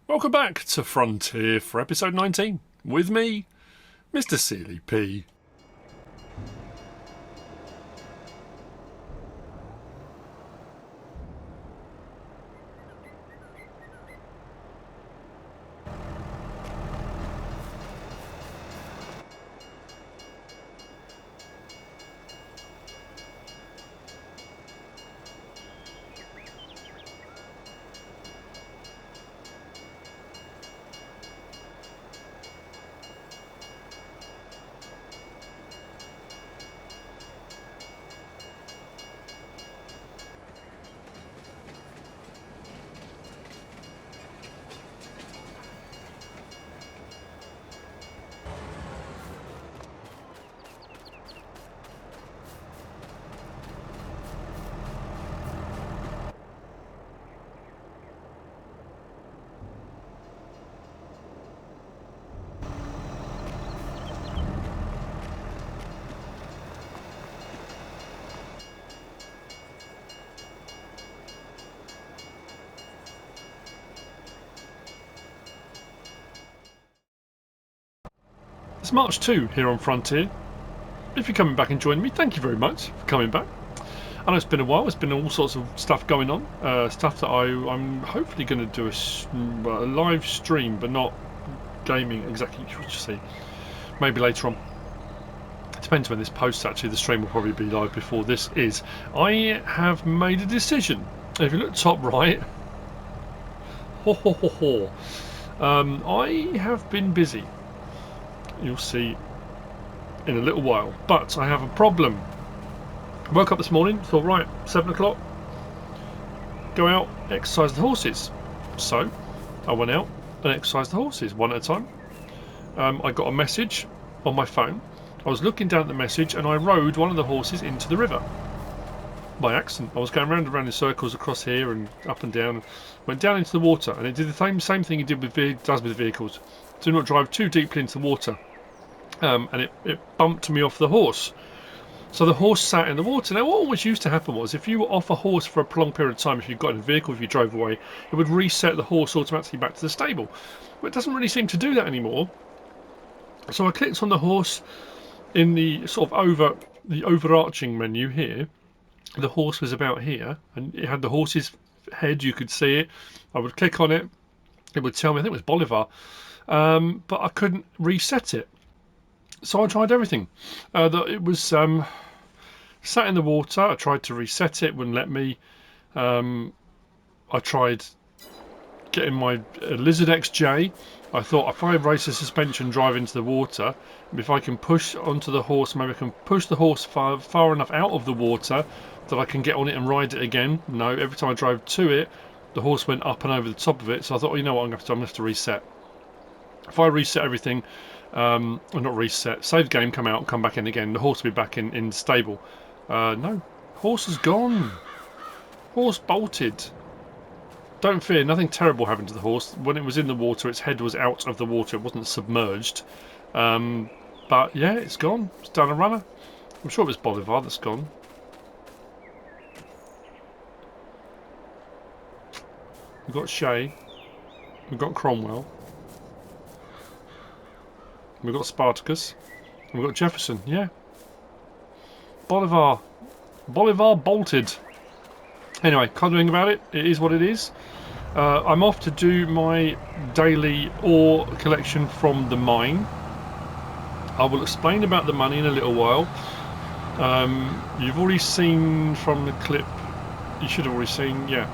Welcome back to Frontier for episode 19 with me, MrSealyp. It's March 2 here on Frontier. If you're coming back and joining me, thank you very much for coming back. I know it's been a while, it's been all sorts of stuff going on, stuff that I'm hopefully going to do a live stream, but not gaming exactly, what you see, maybe later on. It depends when this posts, actually. The stream will probably be live before this is. I have made a decision. If you look top right, I have been busy. You'll see in a little while, but I have a problem. I woke up this morning, thought, right, 7 o'clock, go out, exercise the horses. So I went out and exercised the horses one at a time. I got a message on my phone. I was looking down at the message and I rode one of the horses into the river by accident. I was going round and round in circles across here and up and down, went down into the water, and it did the same thing it does with vehicles. Do not drive too deeply into the water. And it bumped me off the horse. So the horse sat in the water. Now what always used to happen was, if you were off a horse for a prolonged period of time, if you got in a vehicle, if you drove away, it would reset the horse automatically back to the stable. But it doesn't really seem to do that anymore. So I clicked on the horse in the sort of overarching menu here. The horse was about here, and it had the horse's head, you could see it. I would click on it, it would tell me, I think it was Bolivar, but I couldn't reset it. So I tried everything. It was sat in the water. I tried to reset it, wouldn't let me. I tried getting my Lizard XJ. I thought, if I raise the suspension, drive into the water, if I can push onto the horse, maybe I can push the horse far enough out of the water that I can get on it and ride it again. No, every time I drove to it, the horse went up and over the top of it. So I thought, well, you know what, I'm going to have to reset. If I reset everything, or not reset, save game, come out, come back in again, the horse will be back in stable. No, horse is gone. Horse bolted. Don't fear, nothing terrible happened to the horse. When it was in the water, its head was out of the water, it wasn't submerged. But yeah, it's gone. It's down a runner. I'm sure it was Bolivar that's gone. We've got Shay. We've got Cromwell. We've got Spartacus. We've got Jefferson, yeah. Bolivar bolted. Anyway, can't do anything about it. It is what it is. I'm off to do my daily ore collection from the mine. I will explain about the money in a little while. You've already seen from the clip. You should have already seen, yeah.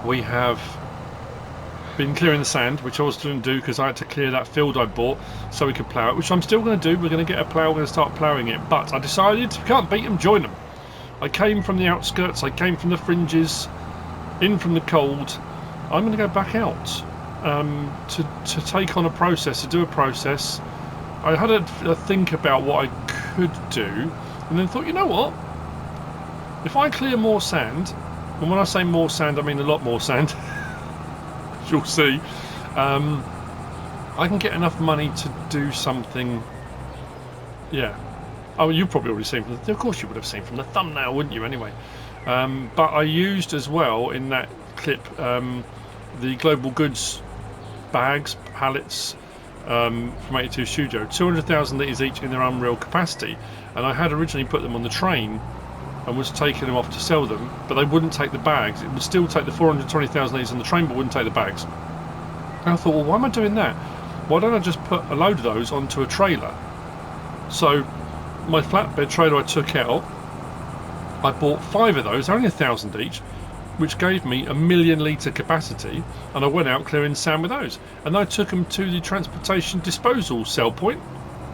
We have been clearing the sand, which I was going to do because I had to clear that field I bought so we could plough it, which I'm still going to do. We're going to get a plough, we're going to start ploughing it, but I decided, if you can't beat them, join them. I came from the outskirts, I came from the fringes, in from the cold. I'm going to go back out to take on a process, to do a process. I had a think about what I could do, and then thought, you know what, if I clear more sand, and when I say more sand I mean a lot more sand, you'll see, I can get enough money to do something. Yeah. Oh, you've probably already seen from the, of course you would have seen from the thumbnail, wouldn't you, anyway? But I used as well in that clip the global goods bags, pallets from 82 Studio, 200,000 litres each in their unreal capacity, and I had originally put them on the train and was taking them off to sell them, but they wouldn't take the bags. It would still take the 420,000 litres on the train, but wouldn't take the bags. And I thought, well, why am I doing that? Why don't I just put a load of those onto a trailer? So my flatbed trailer I took out, I bought 5 of those, only 1,000 each, which gave me a 1,000,000 litre capacity, and I went out clearing sand with those. And I took them to the transportation disposal sell point,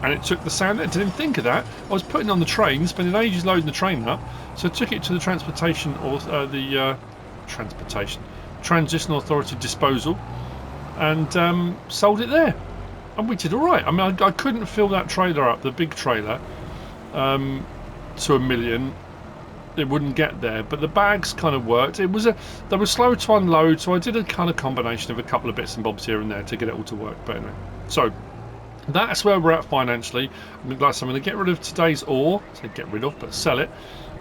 and it took the sand there. Didn't think of that. I was putting it on the train, spending ages loading the train up, so I took it to the transportation, or transitional authority disposal, and sold it there. And we did all right. I mean, I couldn't fill that trailer up, the big trailer, to 1,000,000. It wouldn't get there, but the bags kind of worked. They were slow to unload, so I did a kind of combination of a couple of bits and bobs here and there to get it all to work. But anyway, so that's where we're at financially. I'm going to get rid of today's ore, so get rid of, but sell it.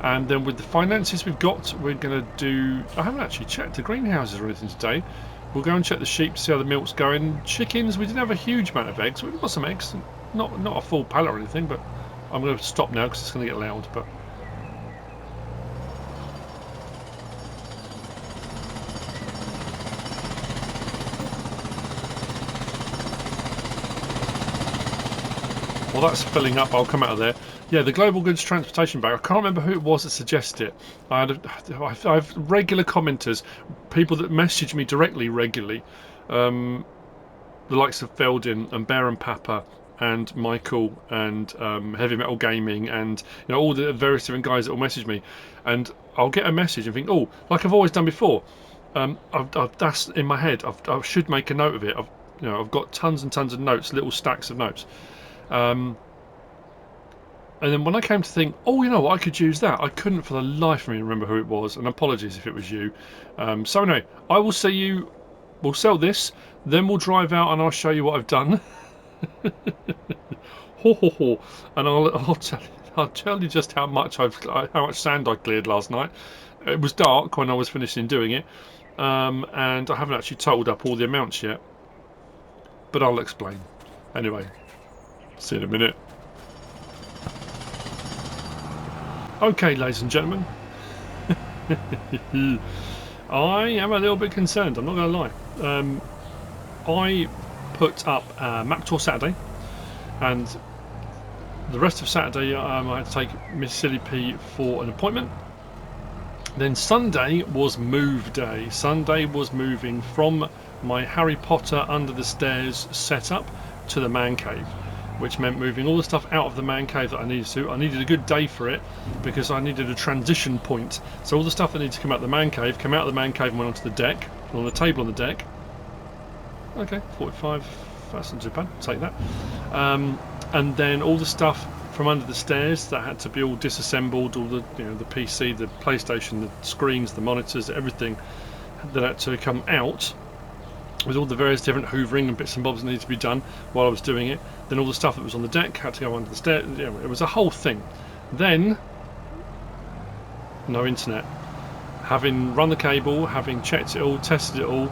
And then with the finances we've got, we're going to do. I haven't actually checked the greenhouses or anything today. We'll go and check the sheep to see how the milk's going. Chickens, we didn't have a huge amount of eggs. We've got some eggs, not a full pallet or anything, but I'm going to stop now because it's going to get loud. But while that's filling up, I'll come out of there. Yeah, the global goods transportation bag. I can't remember who it was that suggested it. I have regular commenters, people that message me directly regularly, the likes of Feldin and Bear and Papa and Michael and Heavy Metal Gaming, and all the various different guys that will message me, and I'll get a message and think, oh, like I've always done before. That's in my head. I should make a note of it. I've got tons and tons of notes, little stacks of notes. And then when I came to think, oh, you know what, I could use that, I couldn't for the life of me remember who it was, and apologies if it was you. So anyway, I will see you. We'll sell this, then we'll drive out and I'll show you what I've done. And I'll tell you just how much sand I cleared last night. It was dark when I was finishing doing it, and I haven't actually totaled up all the amounts yet, but I'll explain. Anyway, see you in a minute. Okay, ladies and gentlemen, I am a little bit concerned, I'm not going to lie. I put up Map Tour Saturday, and the rest of Saturday I had to take MrSealyp for an appointment. Then Sunday was move day. Sunday was moving from my Harry Potter under the stairs setup to the man cave, which meant moving all the stuff out of the man cave that I needed to. I needed a good day for it because I needed a transition point. So all the stuff that needed to come out of the man cave came out of the man cave and went onto the deck, on the table on the deck. Okay, 45, that's not too bad, take that. And then all the stuff from under the stairs that had to be all disassembled, all the the PC, the PlayStation, the screens, the monitors, everything that had to come out, with all the various different hoovering and bits and bobs that needed to be done while I was doing it. Then all the stuff that was on the deck had to go under the stairs. It was a whole thing. Then, no internet. Having run the cable, having checked it all, tested it all,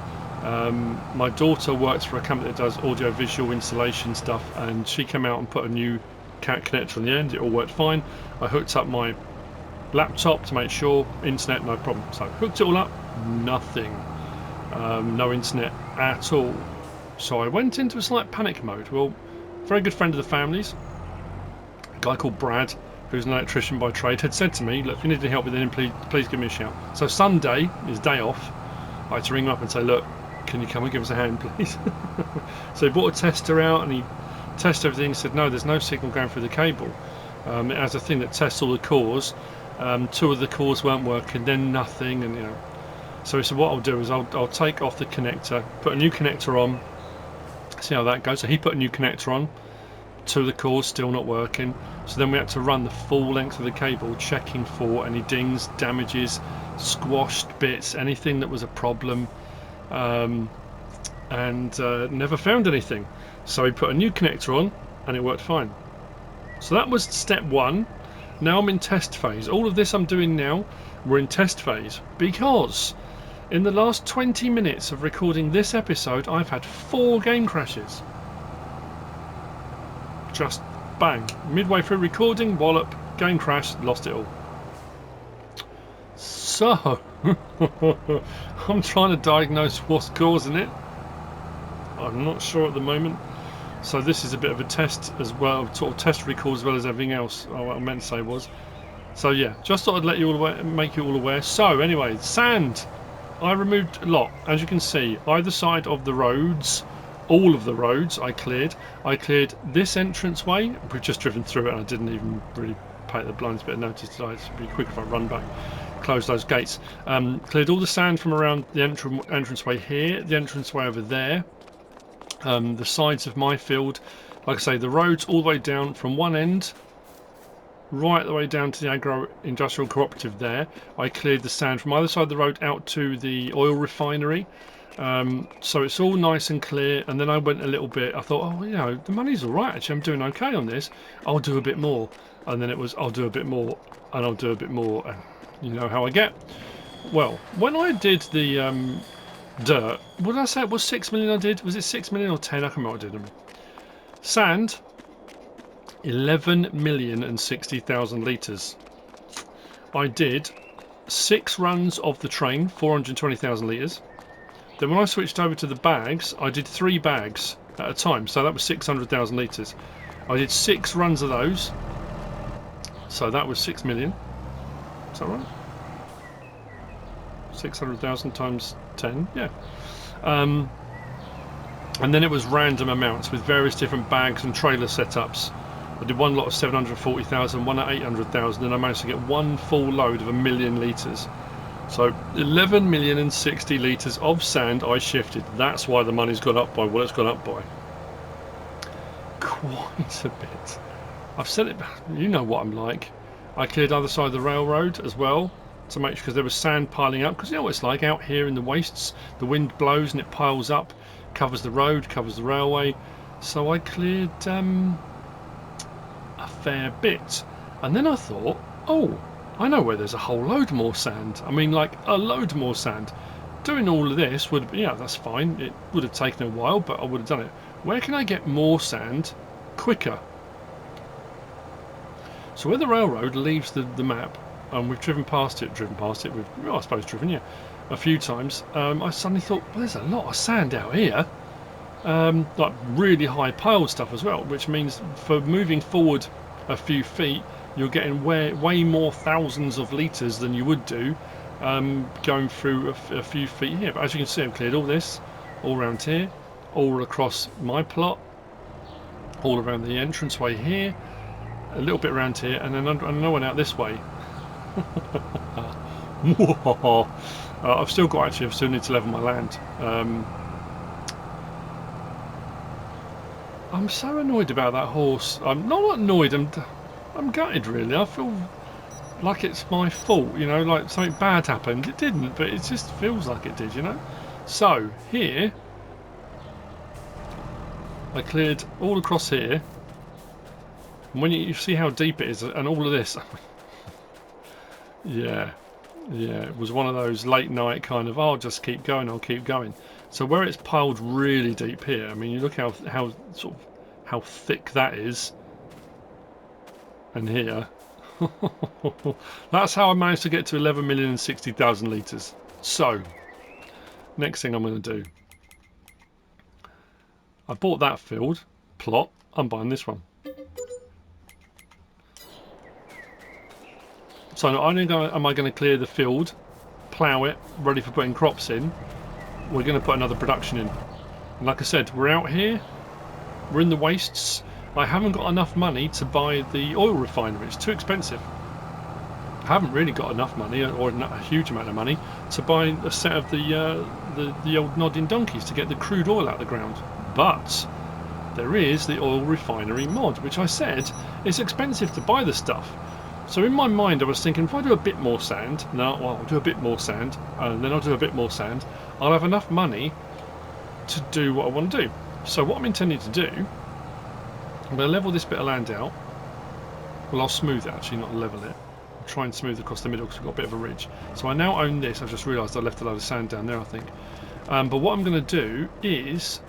my daughter works for a company that does audio-visual installation stuff, and she came out and put a new cat connector on the end. It all worked fine. I hooked up my laptop to make sure, internet, no problem. So hooked it all up, nothing. No internet at all. So I went into a slight panic mode. Well, very good friend of the family's, a guy called Brad, who's an electrician by trade, had said to me, look, if you need any help with anything, please give me a shout. So Sunday, his day off, I had to ring him up and say, look, can you come and give us a hand, please? So he brought a tester out and he tested everything and said, no, there's no signal going through the cable. It has a thing that tests all the cores. 2 of the cores weren't working, then nothing, and So he said, what I'll do is I'll take off the connector, put a new connector on, see how that goes. So he put a new connector on, 2 of the cores still not working. So then we had to run the full length of the cable, checking for any dings, damages, squashed bits, anything that was a problem, and never found anything. So he put a new connector on and it worked fine. So that was step 1. Now I'm in test phase. All of this I'm doing now, we're in test phase, because In the last 20 minutes of recording this episode, I've had 4 game crashes. Just bang. Midway through recording, wallop, game crash, lost it all. So, I'm trying to diagnose what's causing it. I'm not sure at the moment. So this is a bit of a test as well, sort of test record as well as everything else. Oh, what I meant to say was. So yeah, just thought I'd let you all aware, make you all aware. So anyway, sand. I removed a lot, as you can see, either side of the roads. All of the roads I cleared. I cleared this entranceway. We've just driven through it and I didn't even really pay the blindest bit of notice today. It should be quick if I run back. Close those gates. Cleared all the sand from around the entranceway here, the entranceway over there, the sides of my field. Like I say, the roads all the way down from one end right the way down to the agro-industrial cooperative there. I cleared the sand from either side of the road out to the oil refinery. So it's all nice and clear, and then I went a little bit, I thought, oh, you know, the money's alright actually, I'm doing okay on this, I'll do a bit more. And then it was, I'll do a bit more, and I'll do a bit more, and you know how I get. Well, when I did the dirt, what did I say it was 6 million I did? Was it 6 million or 10? I can't remember what I did them. Sand, 11,060,000 litres. I did 6 runs of the train, 420,000 litres. Then when I switched over to the bags, I did 3 bags at a time, so that was 600,000 litres. I did 6 runs of those, so that was 6 million. Is that right? 600,000 times 10, yeah. And then it was random amounts with various different bags and trailer setups. I did one lot of 740,000, one at 800,000, and I managed to get one full load of 1 million litres. So 11,060,000 litres of sand I shifted. That's why the money's gone up by what it's gone up by. Quite a bit. I've said it, you know what I'm like. I cleared either side of the railroad as well to make sure, because there was sand piling up, because you know what it's like out here in the wastes, the wind blows and it piles up, covers the road, covers the railway. So I cleared a fair bit, and then I thought, oh, I know where there's a whole load more sand. I mean, like a load more sand. Doing all of this would, yeah, that's fine, it would have taken a while, but I would have done it. Where can I get more sand quicker? So where the railroad leaves the map, and we've driven past it, we've, well, I suppose driven, yeah, a few times, I suddenly thought, well, there's a lot of sand out here. Like really high piled stuff as well, which means for moving forward a few feet, you're getting way more thousands of litres than you would do going through a few feet here. But as you can see, I've cleared all this, all around here, all across my plot, all around the entranceway here, a little bit around here, and then another one out this way. I've still need to level my land. I'm so annoyed about that horse. I'm not annoyed, I'm gutted really. I feel like it's my fault, you know, like something bad happened. It didn't, but it just feels like it did, you know. So here I cleared all across here, and when you see how deep it is and all of this, yeah, it was one of those late night kind of, I'll just keep going, I'll keep going. So where it's piled really deep here, I mean, you look how thick that is, and here, that's how I managed to get to 11,060,000 litres. So next thing I'm going to do, I bought that field plot, I'm buying this one. So not only am I going to clear the field, plough it, ready for putting crops in, we're going to put another production in. And like I said, we're out here, we're in the wastes. I haven't got enough money to buy the oil refinery, it's too expensive. I haven't really got enough money, or a huge amount of money, to buy a set of the old nodding donkeys to get the crude oil out of the ground. But there is the oil refinery mod, which I said is expensive to buy the stuff. So in my mind I was thinking, if I do a bit more sand, I'll do a bit more sand, and then I'll do a bit more sand, I'll have enough money to do what I want to do. So what I'm intending to do, I'm going to level this bit of land out. Well, I'll smooth it actually, not level it. I'll try and smooth across the middle because we've got a bit of a ridge. So I now own this. I've just realised I left a load of sand down there, I think. But what I'm going to do is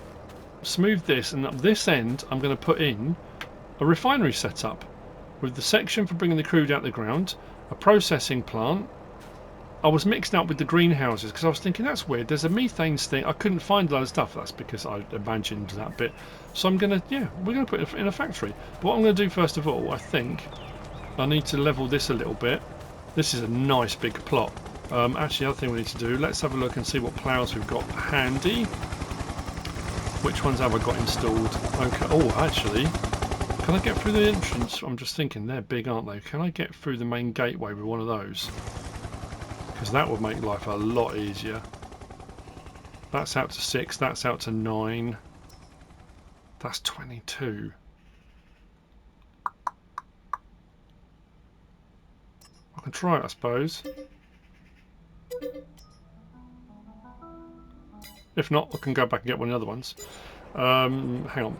smooth this, and up this end I'm going to put in a refinery setup with the section for bringing the crude out the ground, a processing plant. I was mixed up with the greenhouses because I was thinking that's weird, there's a methane thing. I couldn't find a lot of stuff. That's because I imagined that bit. So I'm gonna, yeah, we're gonna put it in a factory. But what I'm gonna do first of all, I think I need to level this a little bit. This is a nice big plot. Actually, the other thing we need to do, let's have a look and see what ploughs we've got handy. Which ones have I got installed? Okay. Oh, actually, can I get through the entrance? I'm just thinking they're big, aren't they? Can I get through the main gateway with one of those? Because that would make life a lot easier. That's out to 6, that's out to 9. That's 22. I can try it, I suppose. If not, I can go back and get one of the other ones. Hang on.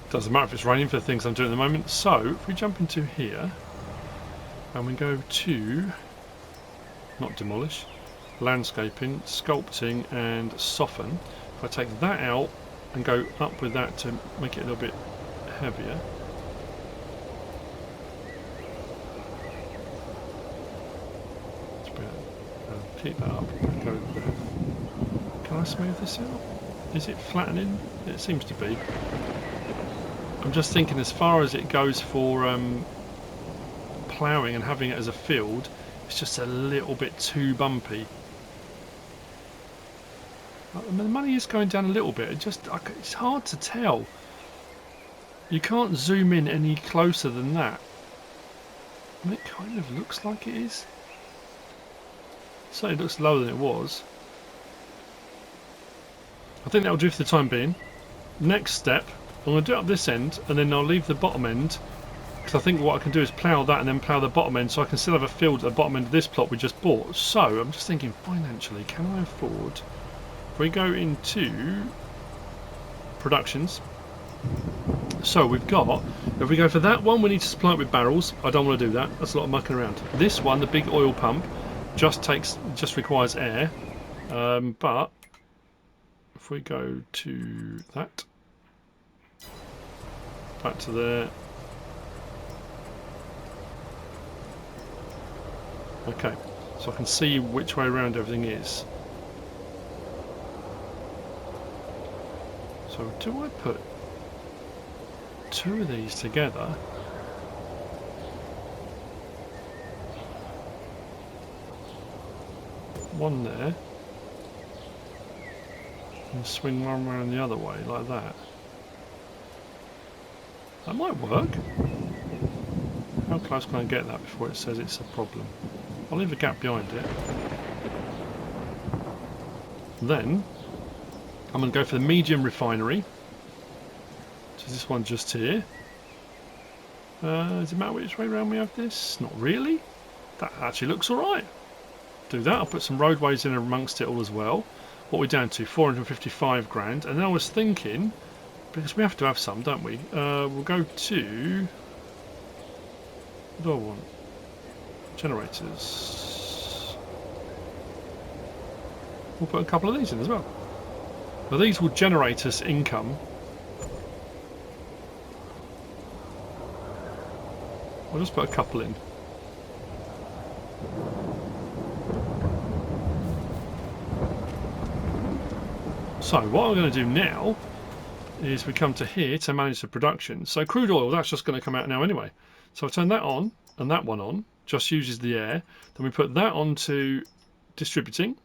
Doesn't matter if it's raining for the things I'm doing at the moment. So, if we jump into here, and we go to, not demolish, landscaping, sculpting and soften. If I take that out and go up with that to make it a little bit heavier. Keep that up, go there. Can I smooth this out? Is it flattening? It seems to be. I'm just thinking as far as it goes for ploughing and having it as a field, it's just a little bit too bumpy. I mean, the money is going down a little bit. It's hard to tell. You can't zoom in any closer than that. I mean, it kind of looks like it is. Certainly looks lower than it was. I think that'll do for the time being. Next step, I'm going to do it up this end, and then I'll leave the bottom end. Because I think what I can do is plough that and then plough the bottom end, so I can still have a field at the bottom end of this plot we just bought. So I'm just thinking financially, can I afford? If we go into productions, so we've got, if we go for that one, we need to supply it with barrels. I don't want to do that. That's a lot of mucking around. This one, the big oil pump, just requires air. But if we go to that, back to there. Okay, so I can see which way around everything is. So do I put 2 of these together? One there. And swing one around the other way, like that. That might work. How close can I get that before it says it's a problem? I'll leave a gap behind it. Then I'm going to go for the medium refinery, which is this one just here. Does it matter which way around we have this? Not really. That actually looks alright. Do that. I'll put some roadways in amongst it all as well. What we're down to, 455 grand. And then I was thinking, because we have to have some, don't we? We'll go to, what do I want? Generators. We'll put a couple of these in as well. Now these will generate us income. I'll just put a couple in. So what I'm going to do now is we come to here to manage the production. So crude oil, that's just going to come out now anyway. So I turn that on and that one on, just uses the air. Then we put that on to distributing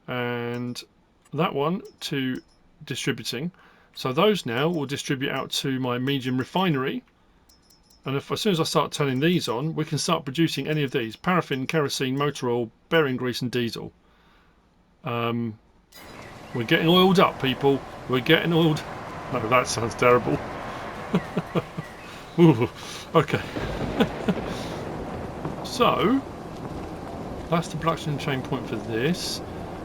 and that one to distributing. So those now will distribute out to my medium refinery. And as soon as I start turning these on, we can start producing any of these: paraffin, kerosene, motor oil, bearing grease and diesel. We're getting oiled up, people. We're getting oiled. No, that sounds terrible. Ooh, okay. So that's the production chain point for this.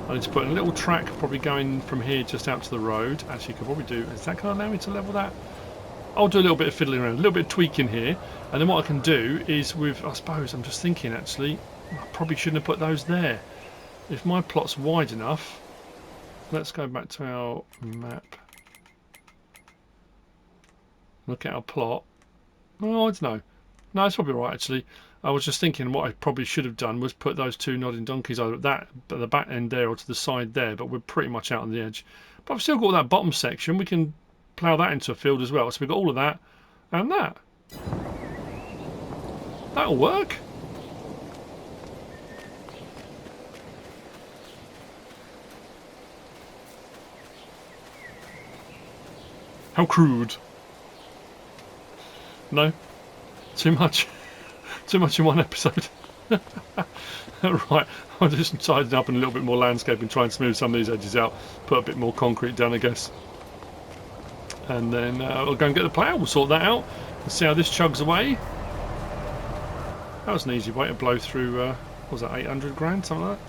I need to put a little track probably going from here just out to the road. Actually, you could probably do, is that going to allow me to level that? I'll do a little bit of fiddling around, a little bit of tweaking here, and then what I can do is with, I suppose, I'm just thinking actually, I probably shouldn't have put those there. If my plot's wide enough, let's go back to our map. Look at our plot. Oh, I don't know. No, it's probably right actually. I was just thinking what I probably should have done was put those two nodding donkeys either at the back end there or to the side there, but we're pretty much out on the edge. But I've still got that bottom section. We can plough that into a field as well. So we've got all of that and that. That'll work. How crude. No? Too much? Too much in one episode? Right, I'll just tidy up and a little bit more landscape and try and smooth some of these edges out. Put a bit more concrete down, I guess. And then we'll go and get the plough. We'll sort that out and see how this chugs away. That was an easy way to blow through, what was that, 800 grand, something like that?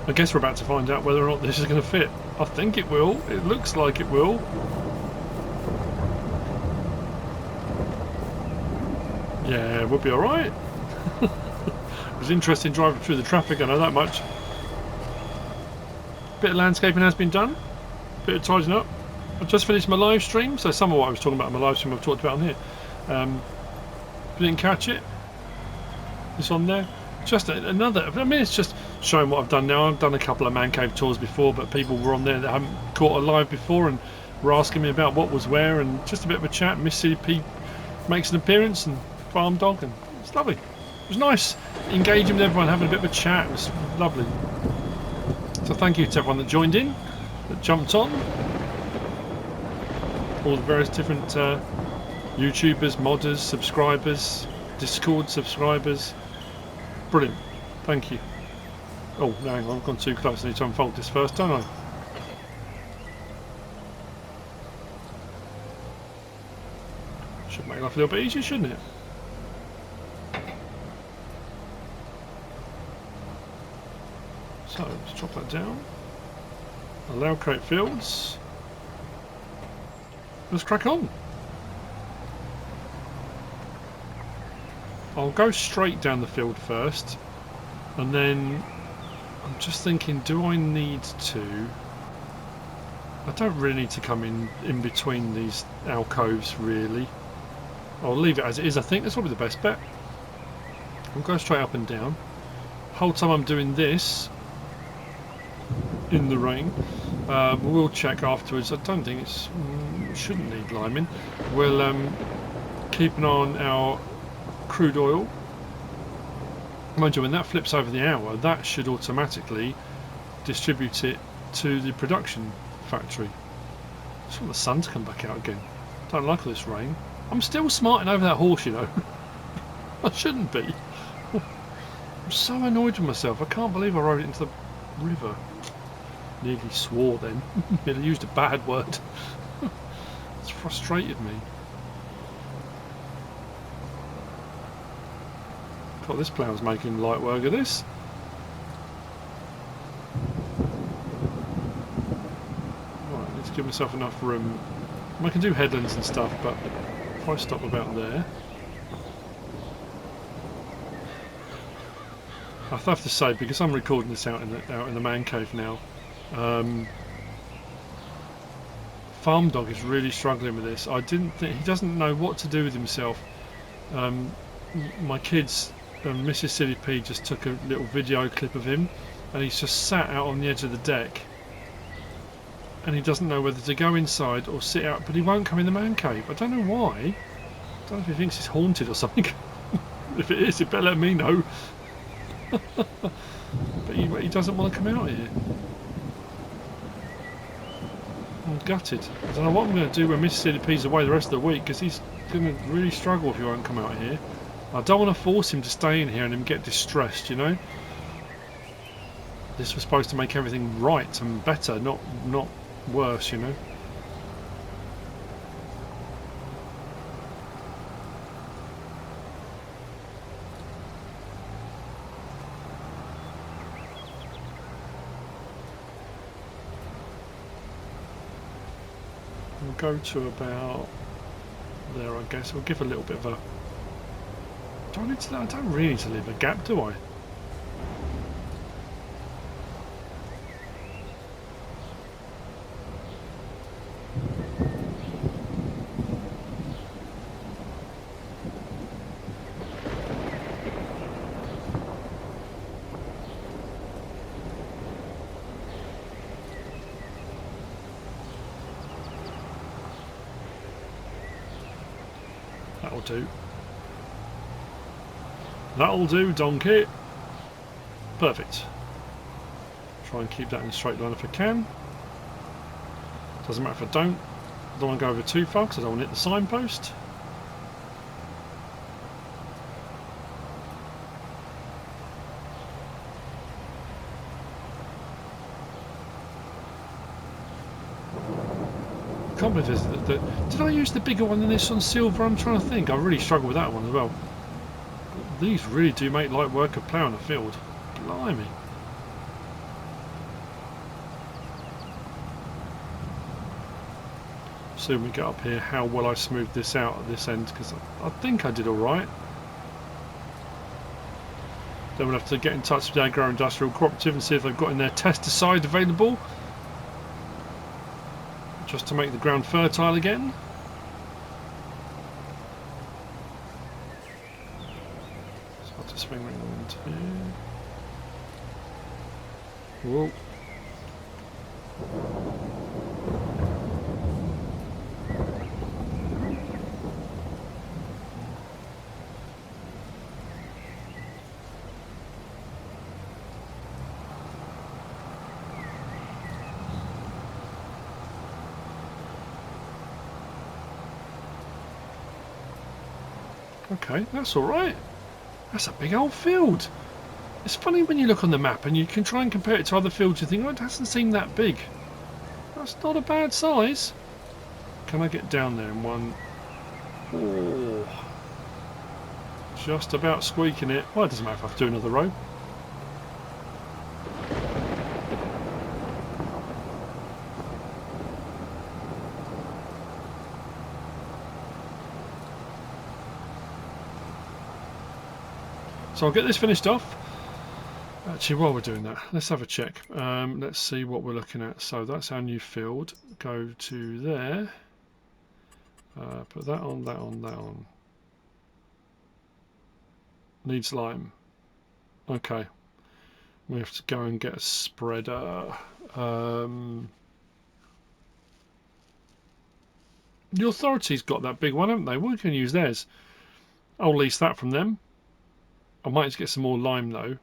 I guess we're about to find out whether or not this is going to fit. I think it will. It looks like it will. Yeah, we'll be alright. It was interesting driving through the traffic, I know that much. Bit of landscaping has been done. Bit of tidying up. I've just finished my live stream, so some of what I was talking about in my live stream I've talked about on here. If you didn't catch it, it's on there. Just another, I mean, it's just showing what I've done now. I've done a couple of man cave tours before, but people were on there that haven't caught a live before and were asking me about what was where, and just a bit of a chat. MrSealyp makes an appearance, and Farm Dog, and it's lovely. It was nice engaging with everyone, having a bit of a chat. It was lovely. So thank you to everyone that joined in, that jumped on. All the various different YouTubers, modders, subscribers, Discord subscribers. Brilliant. Thank you. Oh, no, hang on, I've gone too close. I need to unfold this first, don't I? Should make life a little bit easier, shouldn't it? So, let's drop that down. Allow create fields. Let's crack on. I'll go straight down the field first, and then I'm just thinking, do I need to? I don't really need to come in between these alcoves, really. I'll leave it as it is. I think that's probably the best bet. I'll go straight up and down. Whole time I'm doing this in the rain. We'll check afterwards. I don't think it's shouldn't need liming. We'll keep an eye on our crude oil. Mind you, when that flips over the hour, that should automatically distribute it to the production factory. I just want the sun to come back out again. Don't like all this rain. I'm still smarting over that horse, you know. I shouldn't be. I'm so annoyed with myself. I can't believe I rode it into the river. Nearly swore then. Nearly used a bad word. It's frustrated me. God, this plough's making light work of this. Right, I need to give myself enough room. I can do headlands and stuff, but if I stop about there, I have to say, because I'm recording this out in the man cave now, Farm Dog is really struggling with this. I didn't think he doesn't know what to do with himself. My kids and MrSealyp just took a little video clip of him, and he's just sat out on the edge of the deck, and he doesn't know whether to go inside or sit out, but he won't come in the man cave. I don't know why. I don't know if he thinks it's haunted or something. If it is, he better let me know. But he doesn't want to come out here. I'm gutted. I don't know what I'm going to do when MrSealyp's away the rest of the week, because he's going to really struggle if he won't come out here. I don't want to force him to stay in here and him get distressed, you know. This was supposed to make everything right and better, not worse, you know. go to about there, I guess. We'll give a little bit of a... I don't really need to leave a gap, do I? That'll do. That'll do, donkey. Perfect. Try and keep that in a straight line if I can. Doesn't matter if I don't. I don't want to go over too far because I don't want to hit the signpost. I can't believe this. Did I use the bigger one than this on silver? I'm trying to think. I really struggle with that one as well. These really do make light work of ploughing a field. Blimey. See when we get up here how well I smoothed this out at this end, because I think I did alright. Then we'll have to get in touch with the Agro-Industrial Cooperative and see if they've got in their pesticide available, just to make the ground fertile again. So I'll just swing around here. Whoa. Okay, that's alright. That's a big old field. It's funny when you look on the map and you can try and compare it to other fields, you think, oh, it doesn't seem that big. That's not a bad size. Can I get down there in one? Oh, just about squeaking it. Well, it doesn't matter if I have to do another row. So I'll get this finished off. Actually, while we're doing that, let's have a check. Let's see what we're looking at. So that's our new field. Go to there. Put that on, that on, that on. Needs lime. Okay. We have to go and get a spreader. The authority's got that big one, haven't they? We can use theirs. I'll lease that from them. I might just get some more lime though.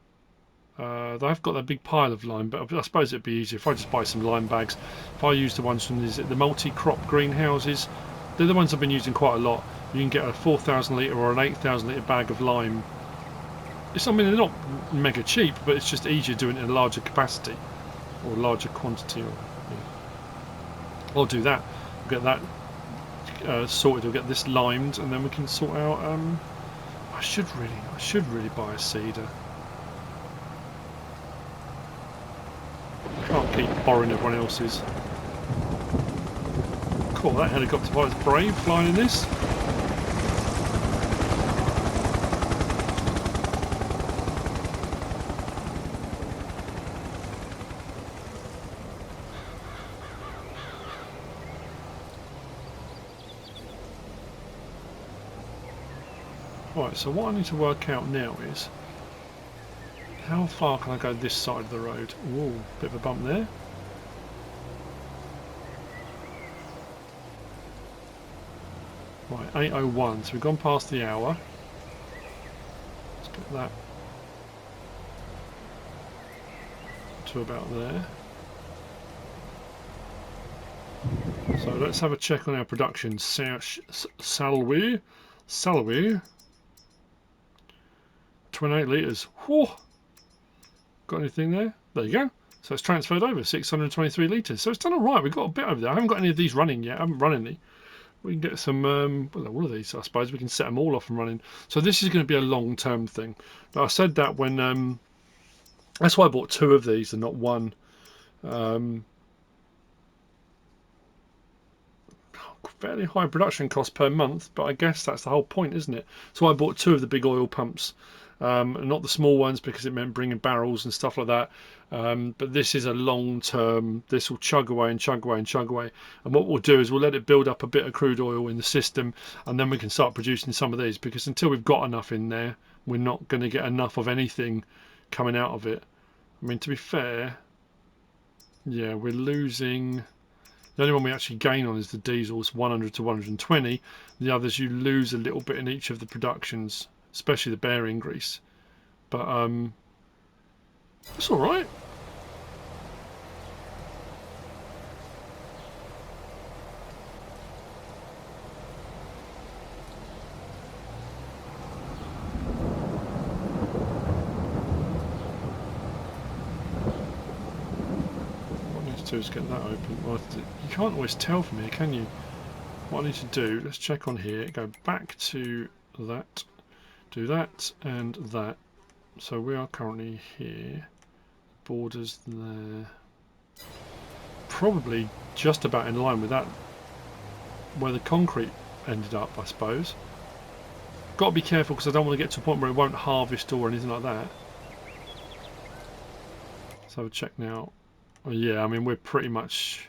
They've got that big pile of lime, but I suppose it'd be easier if I just buy some lime bags. If I use the ones from the multi-crop greenhouses, they're the ones I've been using quite a lot. You can get a 4,000 litre or an 8,000 litre bag of lime. I mean, they're not mega cheap, but it's just easier doing it in a larger capacity or larger quantity. I'll do that. I'll get that sorted. I'll get this limed, and then we can sort out. I should really buy a seeder. I can't keep borrowing everyone else's. Cool, that helicopter pilot's brave flying in this. Right, so what I need to work out now is how far can I go this side of the road? Ooh, bit of a bump there. Right, 8:01, so we've gone past the hour. Let's get that to about there. So let's have a check on our production. Salary. 28 litres. Whew. Got anything there? There you go. So it's transferred over 623 litres. So it's done alright. We've got a bit over there. I haven't got any of these running yet. I haven't run any. We can get some, well, all of these, I suppose. We can set them all off and running. So this is going to be a long-term thing. But I said that when, that's why I bought 2 of these and not 1. fairly high production cost per month, but I guess that's the whole point, isn't it? So I bought 2 of the big oil pumps, not the small ones because it meant bringing barrels and stuff like that. But this is a long term. This will chug away and chug away and chug away. And what we'll do is we'll let it build up a bit of crude oil in the system, and then we can start producing some of these, because until we've got enough in there, we're not going to get enough of anything coming out of it. I mean, to be fair, yeah, we're losing. The only one we actually gain on is the diesels, 100 to 120. The others you lose a little bit in each of the productions, especially the bearing grease. But it's all right. To is get that open. Well, you can't always tell from here, can you? What I need to do, let's check on here, go back to that, do that and that. So we are currently here, borders there, probably just about in line with that, where the concrete ended up, I suppose. Got to be careful because I don't want to get to a point where it won't harvest or anything like that. Let's have a check now. Well, yeah, I mean, we're pretty much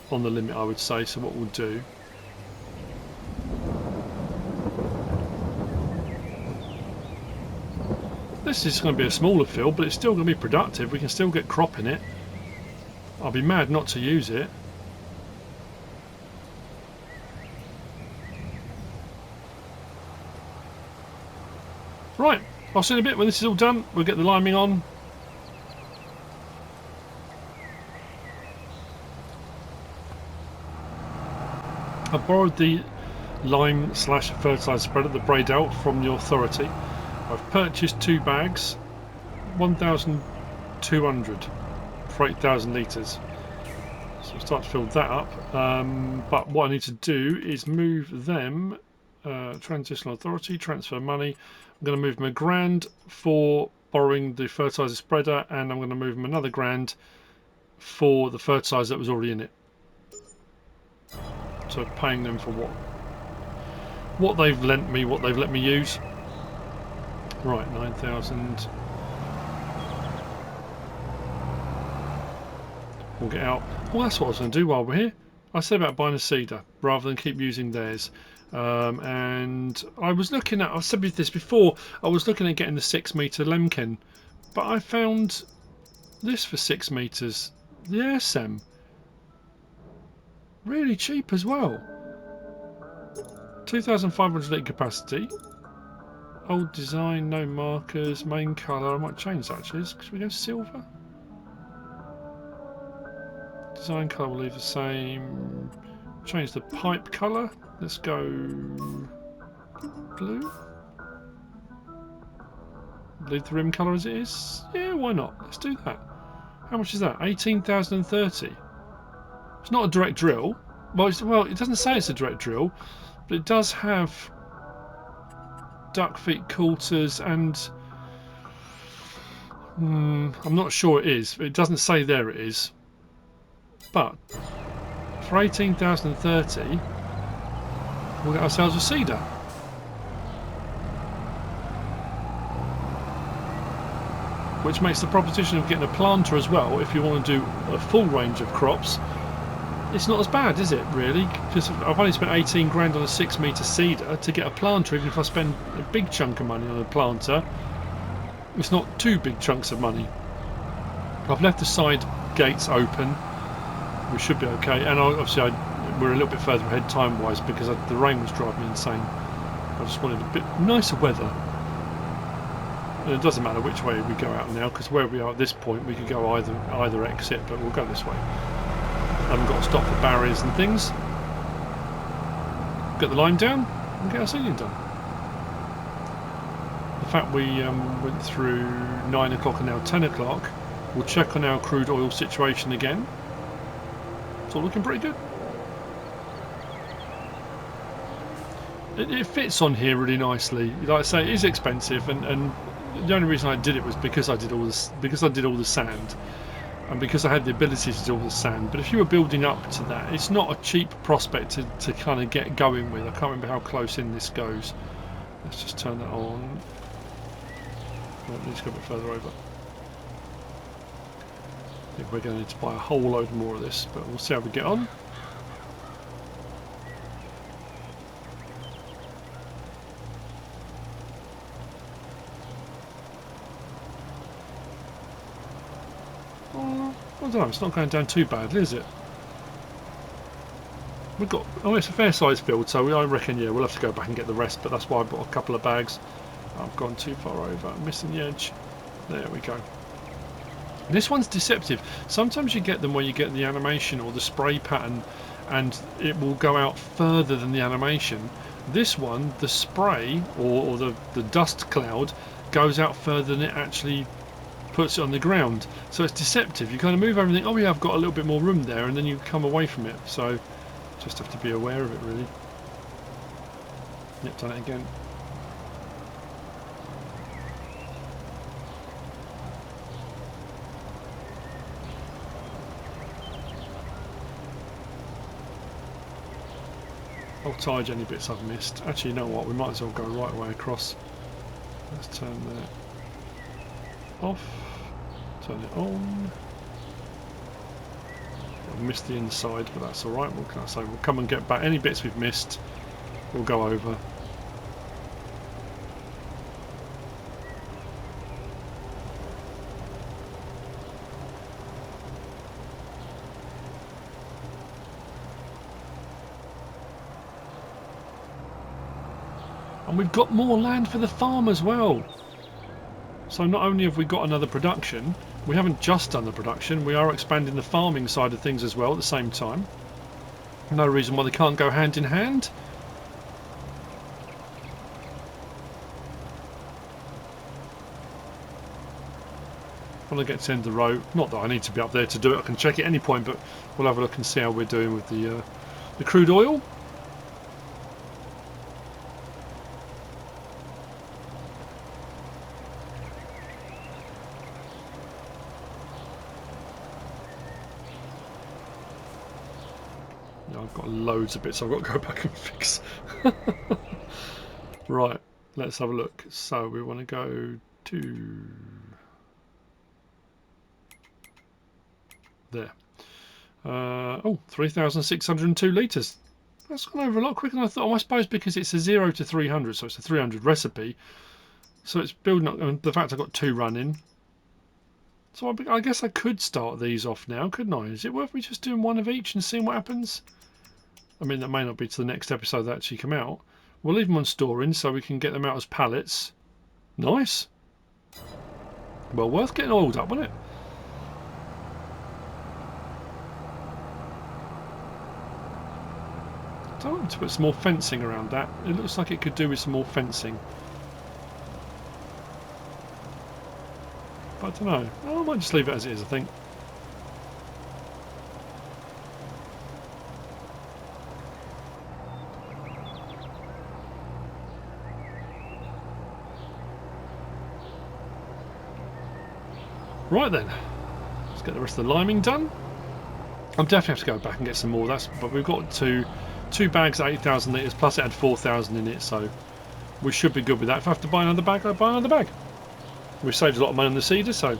on the limit, I would say. So what we'll do, this is going to be a smaller field, but it's still going to be productive. We can still get crop in it. I'll be mad not to use it. Right, I'll see you in a bit when this is all done. We'll get the liming on. I borrowed the lime / fertiliser spreader, the braid out, from the authority. I've purchased 2 bags, 1,200 for 8,000 litres. So I'll start to fill that up. But what I need to do is move them. Transitional authority, transfer money. I'm going to move them £1,000 for borrowing the fertiliser spreader, and I'm going to move them another £1,000 for the fertiliser that was already in it. So paying them for what they've lent me, what they've let me use. Right, 9,000. We'll get out. Well, that's what I was going to do while we're here. I said about buying a seeder rather than keep using theirs. And I was looking at, I've said this before, I was looking at getting the 6 metre Lemken, but I found this for 6 metres, the AirSem. Really cheap as well. 2,500 litre capacity. Old design, no markers, main colour. I might change that actually. Should we go silver? Design colour will leave the same. Change the pipe colour. Let's go blue. Leave the rim colour as it is. Yeah, why not? Let's do that. How much is that? 18,030. It's not a direct drill. Well, it doesn't say it's a direct drill, but it does have duck feet, coulters, and I'm not sure it is. It doesn't say there it is. But for 18,030, we'll get ourselves a seeder. Which makes the proposition of getting a planter as well, if you want to do a full range of crops, it's not as bad, is it, really? Because I've only spent 18 grand on a 6 metre seeder. To get a planter, even if I spend a big chunk of money on a planter, it's not 2 big chunks of money. I've left the side gates open. We should be okay. And obviously we're a little bit further ahead time-wise because the rain was driving me insane. I just wanted a bit nicer weather. And it doesn't matter which way we go out now, because where we are at this point, we could go either exit, but we'll go this way. I haven't got to stop for barriers and things. Get the line down and get our seeding done. The fact we went through 9 o'clock and now 10 o'clock, we'll check on our crude oil situation again. It's all looking pretty good. It fits on here really nicely. Like I say, it is expensive, and the only reason I did it was because I did all this, because I did all the sand. and because I had the ability to do all the sand. But if you were building up to that, it's not a cheap prospect to kind of get going with. I can't remember how close in this goes. Let's just turn that on. Oh, let's go a bit further over. I think we're going to need to buy a whole load more of this, but we'll see how we get on. I don't know, it's not going down too badly, is it? We've got, oh, it's a fair sized build, so I reckon, yeah, we'll have to go back and get the rest, but that's why I bought a couple of bags. I've gone too far over, I'm missing the edge. There we go. This one's deceptive. Sometimes you get them where you get the animation or the spray pattern and it will go out further than the animation. This one, the spray or the dust cloud goes out further than it actually puts it on the ground, so it's deceptive. You kind of move everything, oh yeah, I've got a little bit more room there, and then you come away from it, so just have to be aware of it, really. Yep, done it again. I'll tide any bits I've missed. Actually, you know what, we might as well go right away across. Let's turn that off. Turn it on. I've missed the inside, but that's alright. What can I say? We'll come and get back. Any bits we've missed, we'll go over. And we've got more land for the farm as well. So not only have we got another production, we haven't just done the production, we are expanding the farming side of things as well at the same time. No reason why they can't go hand in hand. When I get to the end of the row, not that I need to be up there to do it, I can check at any point, but we'll have a look and see how we're doing with the crude oil. I've got loads of bits I've got to go back and fix. Right, let's have a look. So we want to go to there. Oh, 3,602 litres. That's gone over a lot quicker than I thought. I suppose because it's a 0 to 300, so it's a 300 recipe. So it's building up. And the fact I've got 2 running. So I guess I could start these off now, couldn't I? Is it worth me just doing one of each and seeing what happens? I mean, that may not be to the next episode that actually come out. We'll leave them on storing so we can get them out as pallets. Nice. Well, worth getting oiled up, wasn't it? I want to put some more fencing around that. It looks like it could do with some more fencing. But I don't know. Oh, I might just leave it as it is, I think. Right then, let's get the rest of the liming done. I'm definitely have to go back and get some more. But we've got two bags at 8,000 litres, plus it had 4,000 in it, so we should be good with that. If I have to buy another bag, I'll buy another bag. We've saved a lot of money on the cedar, so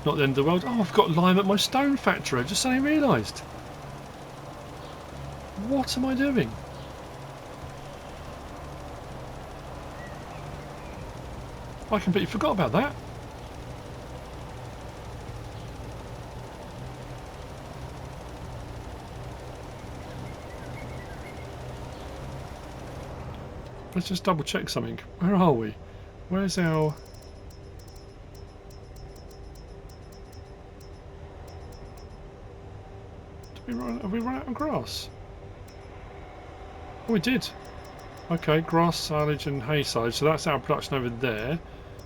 not the end of the world. Oh, I've got lime at my stone factory. I just suddenly realised. What am I doing? I completely forgot about that. Let's just double check something. Where are we? Where's our... Have we run out of grass? Oh, we did. Okay, grass silage and hay silage. So that's our production over there.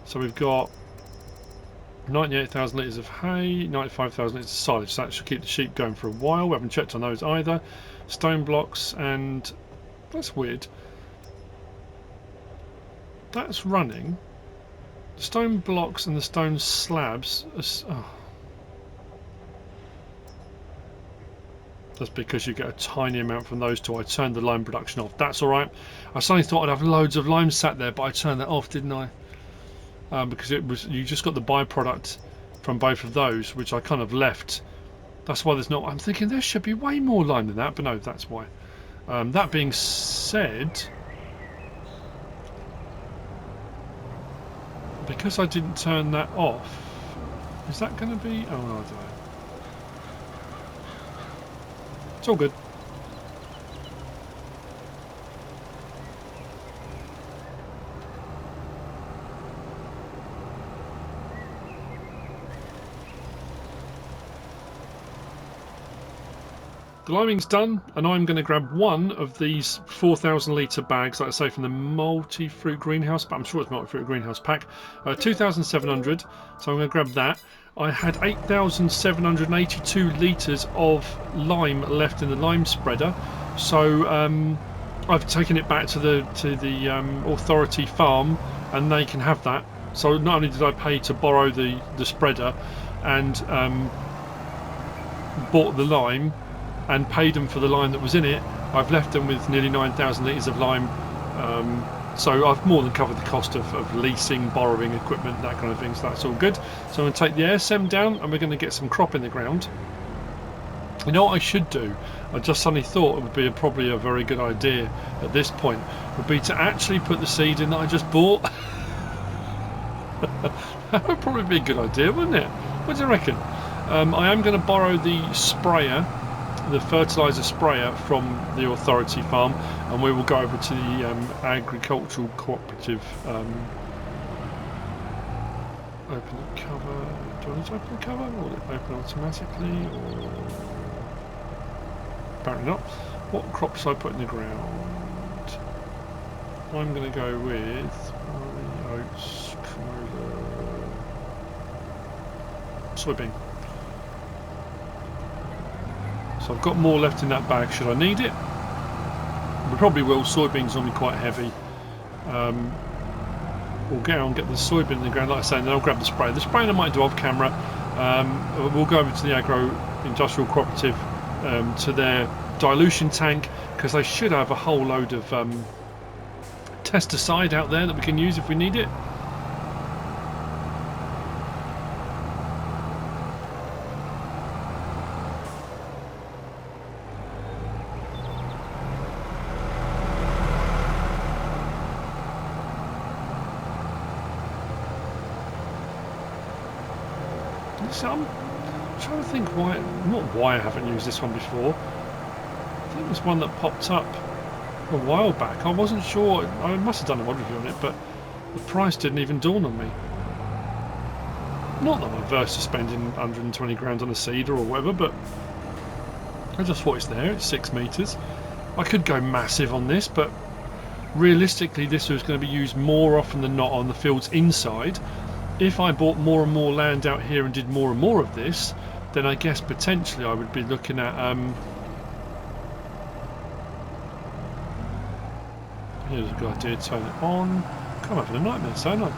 So we've got 98,000 litres of hay, 95,000 litres of silage. So that should keep the sheep going for a while. We haven't checked on those either. Stone blocks and... That's weird. That's running. The stone blocks and the stone slabs. Oh. That's because you get a tiny amount from those two. I turned the lime production off. That's alright. I suddenly thought I'd have loads of lime sat there, but I turned that off, didn't I? Because you just got the byproduct from both of those, which I kind of left. That's why there's not. I'm thinking there should be way more lime than that, but no, that's why. That being said, because I didn't turn that off, is that going to be? Oh, no, I don't know. It's all good. The liming's done, and I'm going to grab one of these 4,000 litre bags, like I say, from the multi-fruit greenhouse, but I'm sure it's multi-fruit greenhouse pack. 2,700, so I'm going to grab that. I had 8,782 litres of lime left in the lime spreader, so I've taken it back to the authority farm, and they can have that. So not only did I pay to borrow the spreader and bought the lime and paid them for the lime that was in it, I've left them with nearly 9,000 litres of lime. So I've more than covered the cost of leasing, borrowing equipment, that kind of thing, so that's all good. So I'm going to take the ASM down and we're going to get some crop in the ground. You know what I should do? I just suddenly thought it would be probably a very good idea at this point, would be to actually put the seed in that I just bought. That would probably be a good idea, wouldn't it? What do you reckon? I am going to borrow the sprayer, the fertiliser sprayer from the authority farm, and we will go over to the agricultural cooperative. Open the cover. Do I need to open the cover? Will it open automatically? Or apparently not. What crops should I put in the ground? I'm going to go with oats, canola, soybean. So I've got more left in that bag should I need it. We probably will. Soybeans normally quite heavy. We'll get on, get the soybean in the ground, like I say, and then I'll grab the spray. The spraying I might do off camera. We'll go over to the agro-industrial cooperative, to their dilution tank, because they should have a whole load of pesticide out there that we can use if we need it. So I'm trying to think why I haven't used this one before. I think it was one that popped up a while back. I wasn't sure. I must have done a mod review on it, but the price didn't even dawn on me. Not that I'm averse to spending 120 grand on a seeder or whatever, but I just thought it's there. It's 6 metres. I could go massive on this, but realistically this was going to be used more often than not on the fields inside. If I bought more and more land out here and did more and more of this, then I guess potentially I would be looking at here's a good idea, turn it on. I'm having a nightmare, so aren't I?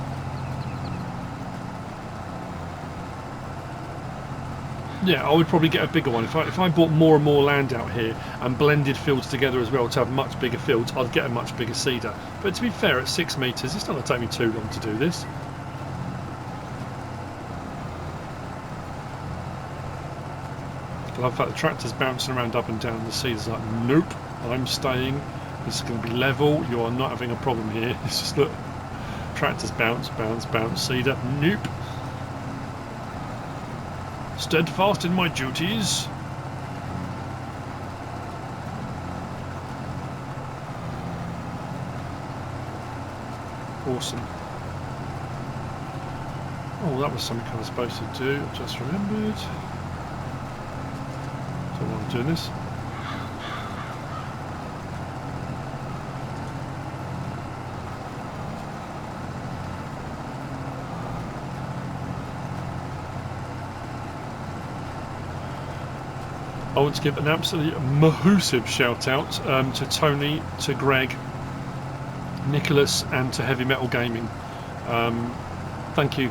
Yeah, I would probably get a bigger one. If I bought more and more land out here and blended fields together as well to have much bigger fields, I'd get a much bigger seeder. But to be fair, at 6 metres, it's not going to take me too long to do this. I love that the tractor's bouncing around up and down. The seeder's like, nope, I'm staying. This is going to be level. You are not having a problem here. It's just, look, tractor's bounce, bounce, bounce. Seeder, nope. Steadfast in my duties. Awesome. Oh, that was something I was supposed to do. I just remembered. Don't want to do this. I want to give an absolutely massive shout out to Tony, to Greg, Nicholas, and to Heavy Metal Gaming. Thank you,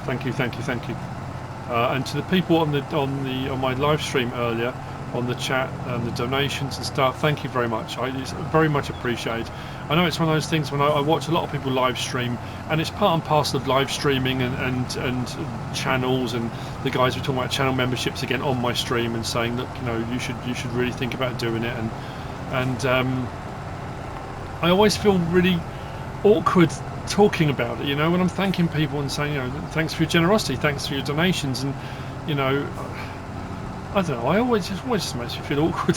thank you, thank you, thank you. And to the people on my live stream earlier, on the chat and the donations and stuff. Thank you very much. It's very much appreciated. I know it's one of those things when I watch a lot of people live stream, and it's part and parcel of live streaming and channels, and the guys were talking about channel memberships again on my stream and saying, look, you know, you should really think about doing it, and I always feel really awkward talking about it, you know, when I'm thanking people and saying, you know, thanks for your generosity, thanks for your donations, and you know, I don't know, it always just makes me feel awkward.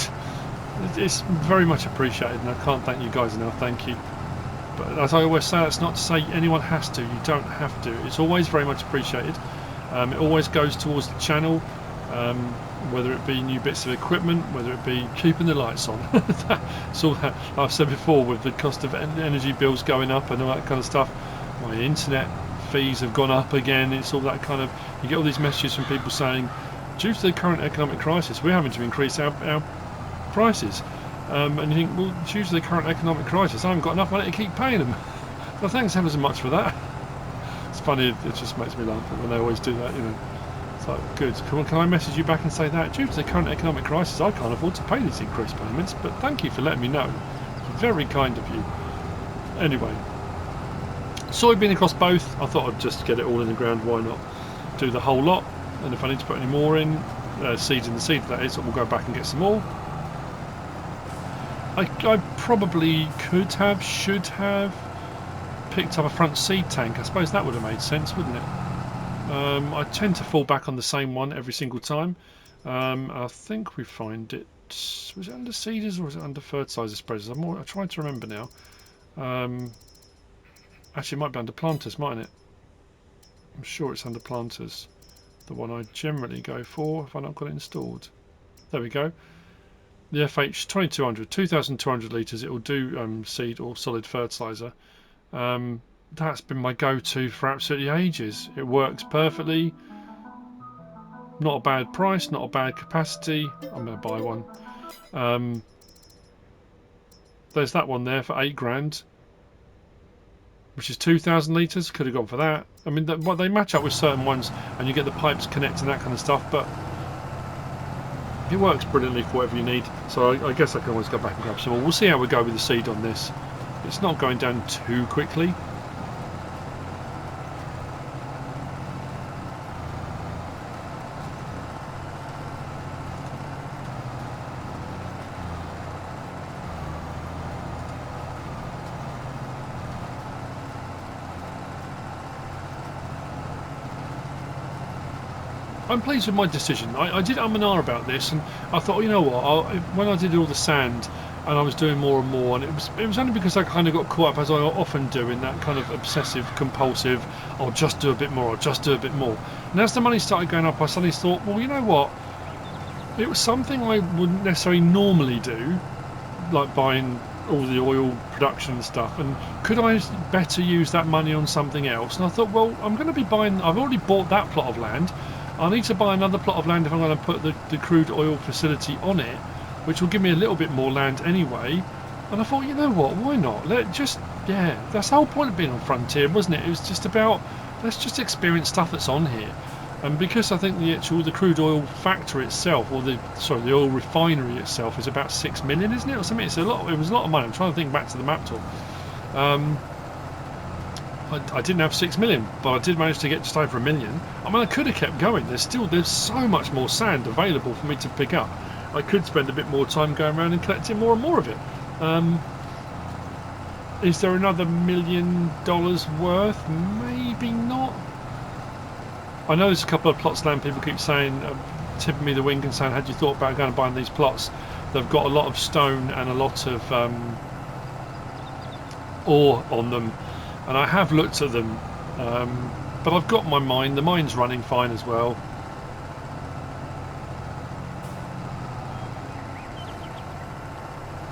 It's very much appreciated, and I can't thank you guys enough. Thank you. But as I always say, that's not to say anyone has to. You don't have to. It's always very much appreciated. It always goes towards the channel, whether it be new bits of equipment, whether it be keeping the lights on. That's all that I've said before, with the cost of energy bills going up and all that kind of stuff. My internet fees have gone up again. It's all that kind of, you get all these messages from people saying, due to the current economic crisis, we're having to increase our prices. And you think, well, due to the current economic crisis, I haven't got enough money to keep paying them. Well, thanks ever so much for that. It's funny, it just makes me laugh when they always do that, you know. It's like, good, can I message you back and say that? Due to the current economic crisis, I can't afford to pay these increased payments, but thank you for letting me know. It's very kind of you. Anyway, soybean across both. I thought I'd just get it all in the ground, why not do the whole lot? And if I need to put any more in, seeds in the seed, that is, we'll go back and get some more. I probably should have picked up a front seed tank. I suppose that would have made sense, wouldn't it? I tend to fall back on the same one every single time. I think we find it. Was it under seeders or was it under fertilizer spreaders? I'm trying to remember now. Actually, it might be under planters, mightn't it? I'm sure it's under planters. The one I generally go for if I've not got it installed. There we go. The FH2200, 2,200 litres, it will do seed or solid fertiliser. That's been my go-to for absolutely ages. It works perfectly. Not a bad price, not a bad capacity. I'm going to buy one. There's that one there for 8 grand, which is 2,000 litres. Could have gone for that. I mean, they match up with certain ones, and you get the pipes connect and that kind of stuff, but it works brilliantly for whatever you need. So I guess I can always go back and grab some more. We'll see how we go with the seed on this. It's not going down too quickly. I'm pleased with my decision. I did and ah about this, and I thought, you know what, when I did all the sand and I was doing more and more, and it was only because I kind of got caught up, as I often do, in that kind of obsessive compulsive, I'll just do a bit more, I'll just do a bit more. And as the money started going up, I suddenly thought, well, you know what, it was something I wouldn't necessarily normally do, like buying all the oil production and stuff, and could I better use that money on something else? And I thought, well, I'm going to be buying, I've already bought that plot of land, I need to buy another plot of land if I'm going to put the crude oil facility on it, which will give me a little bit more land anyway. And I thought, you know what, why not? Yeah, that's the whole point of being on Frontier, wasn't it? It was just about, let's just experience stuff that's on here. And because I think the crude oil factory itself, or the oil refinery itself, is about 6 million, isn't it, or something? It was a lot of money. I'm trying to think back to the map tool. I didn't have 6 million, but I did manage to get just over 1 million. I mean, I could have kept going. There's so much more sand available for me to pick up. I could spend a bit more time going around and collecting more and more of it. Is there another $1 million worth? Maybe not. I know there's a couple of plots of land people keep saying, tipping me the wink and saying, had you thought about going and buying these plots? They've got a lot of stone and a lot of ore on them. And I have looked at them, but I've got my mine. The mine's running fine as well.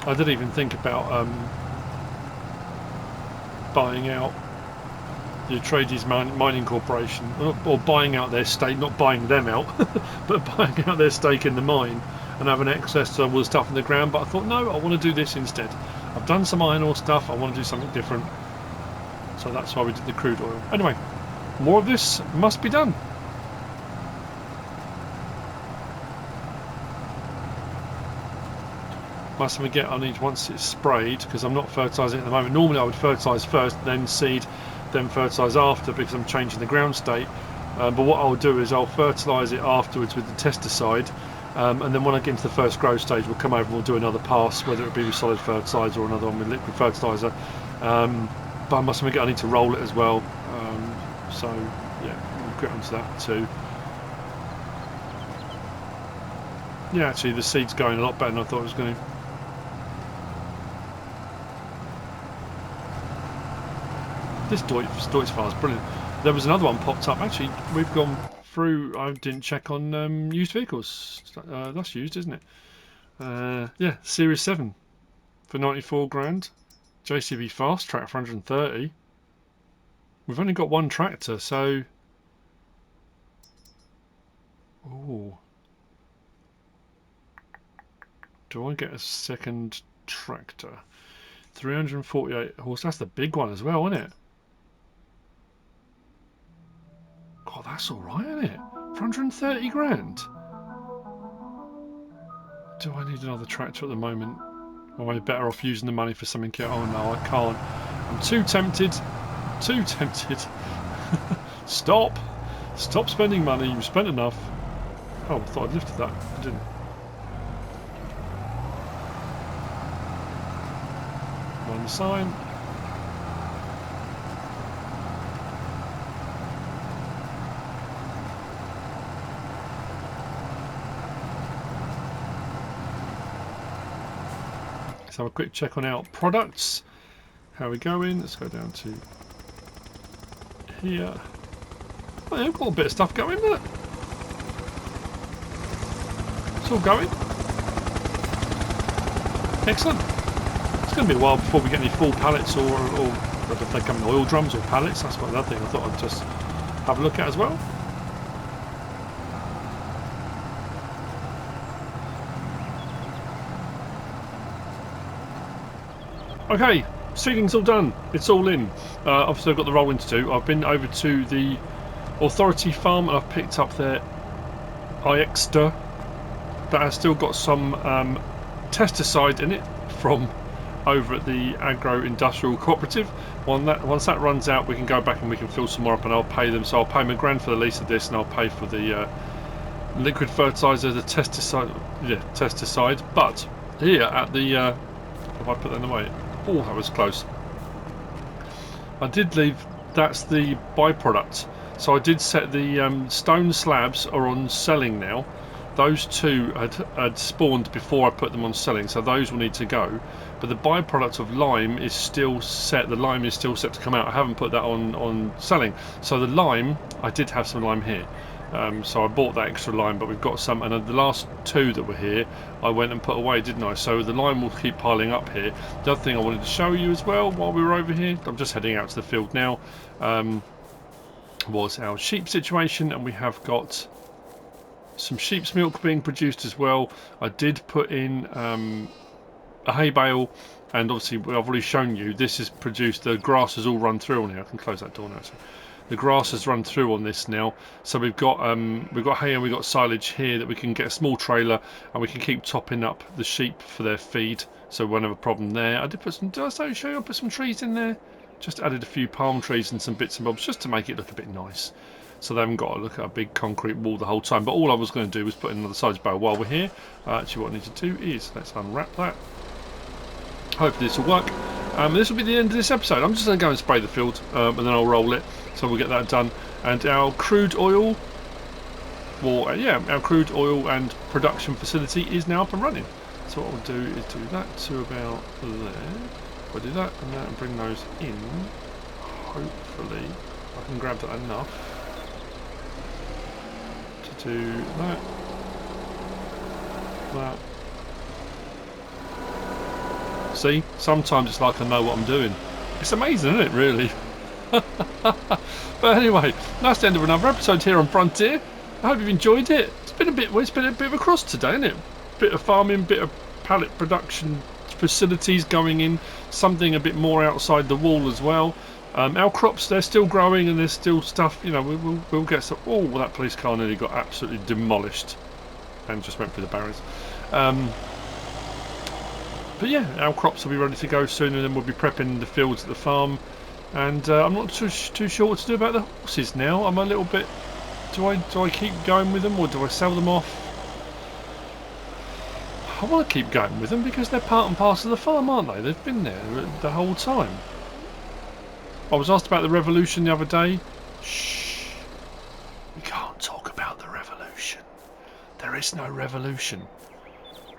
I did even think about buying out the Atreides Mining Corporation, or buying out their stake, not buying them out, but buying out their stake in the mine and having access to all the stuff in the ground. But I thought, no, I want to do this instead. I've done some iron ore stuff, I want to do something different. So that's why we did the crude oil. Anyway, more of this must be done. Must forget I need, once it's sprayed, because I'm not fertilising at the moment. Normally I would fertilise first, then seed, then fertilise after, because I'm changing the ground state. But what I'll do is I'll fertilise it afterwards with the pesticide, and then when I get into the first growth stage, we'll come over and we'll do another pass, whether it be with solid fertiliser or another one with liquid fertiliser. But I must forget I need to roll it as well. So yeah, we'll get onto that too. Yeah, actually the seed's going a lot better than I thought it was going to. This Deutsch file is brilliant. There was another one popped up. Actually, we've gone through. I didn't check on used vehicles. That's used, isn't it? Yeah, Series 7 for 94 grand. JCB Fast Track for 130. We've only got one tractor, so. Oh. Do I get a second tractor? 348 horse. That's the big one as well, isn't it? God, that's alright, isn't it? For 130 grand. Do I need another tractor at the moment? Or am I better off using the money for something? Oh no, I can't. I'm too tempted. Too tempted. Stop. Stop spending money. You've spent enough. Oh, I thought I'd lifted that. I didn't. On the sign. Let's have a quick check on our products. How are we going? Let's go down to here. Oh, yeah, we've got a bit of stuff going there. It's all going. Excellent. It's going to be a while before we get any full pallets or if they come in oil drums or pallets. That's one other thing I thought I'd just have a look at as well. Okay, seeding's all done. It's all in. Obviously I've got the rolling to do. I've been over to the Authority farm and I've picked up their iXter that has still got some pesticide in it from over at the Agro-Industrial Cooperative. Once that runs out, we can go back and we can fill some more up and I'll pay them. So I'll pay them £1,000 for the lease of this and I'll pay for the liquid fertiliser, the pesticide. But here at the... have I put that in the way? Oh, that was close. I did leave, that's the byproduct. So I did set the stone slabs are on selling now. Those two had spawned before I put them on selling, so those will need to go. But the byproduct of lime is still set. The lime is still set to come out. I haven't put that on selling. So the lime, I did have some lime here. So I bought that extra lime, but we've got some, and the last two that were here I went and put away, didn't I? So the lime will keep piling up here. The other thing I wanted to show you as well while we were over here, I'm just heading out to the field now, was our sheep situation, and we have got some sheep's milk being produced as well. I did put in a hay bale, and obviously I've already shown you this is produced, the grass has all run through on here. I can close that door now. So the grass has run through on this now, so we've got hay and we've got silage here that we can get a small trailer and we can keep topping up the sheep for their feed, so we won't have a problem there. I did put some, did I show you I put some trees in there? Just added a few palm trees and some bits and bobs just to make it look a bit nice, so they haven't got to look at a big concrete wall the whole time. But all I was going to do was put in another silage bale while we're here. Actually what I need to do is, let's unwrap that. Hopefully this will work. This will be the end of this episode. I'm just going to go and spray the field and then I'll roll it. So we'll get that done. And our crude oil, our crude oil and production facility is now up and running. So what we'll do is do that to about there. We'll do that and that and bring those in. Hopefully I can grab that enough to do that. That. See, sometimes it's like I know what I'm doing. It's amazing, isn't it, really? But anyway, that's the end of another episode here on Frontier. I hope you've enjoyed it. It's been a bit of a cross today, isn't it? Bit of farming, bit of pallet production facilities going in, something a bit more outside the wall as well. Our crops, they're still growing and there's still stuff, you know, we'll get some. Oh, well, that police car nearly got absolutely demolished and just went through the barriers. But yeah, our crops will be ready to go soon, and then we'll be prepping the fields at the farm. And I'm not too sure what to do about the horses now. I'm a little bit. Do I keep going with them, or do I sell them off? I want to keep going with them because they're part and parcel of the farm, aren't they? They've been there the whole time. I was asked about the revolution the other day. Shh. We can't talk about the revolution. There is no revolution.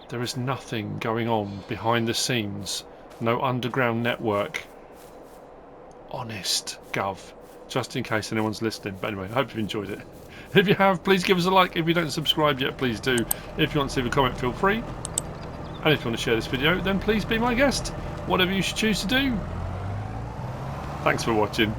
There is nothing going on behind the scenes. No underground network. Honest, Gov. Just in case anyone's listening. But anyway, I hope you've enjoyed it. If you have, please give us a like. If you don't subscribe yet, please do. If you want to leave a comment, feel free. And if you want to share this video, then please be my guest. Whatever you should choose to do. Thanks for watching.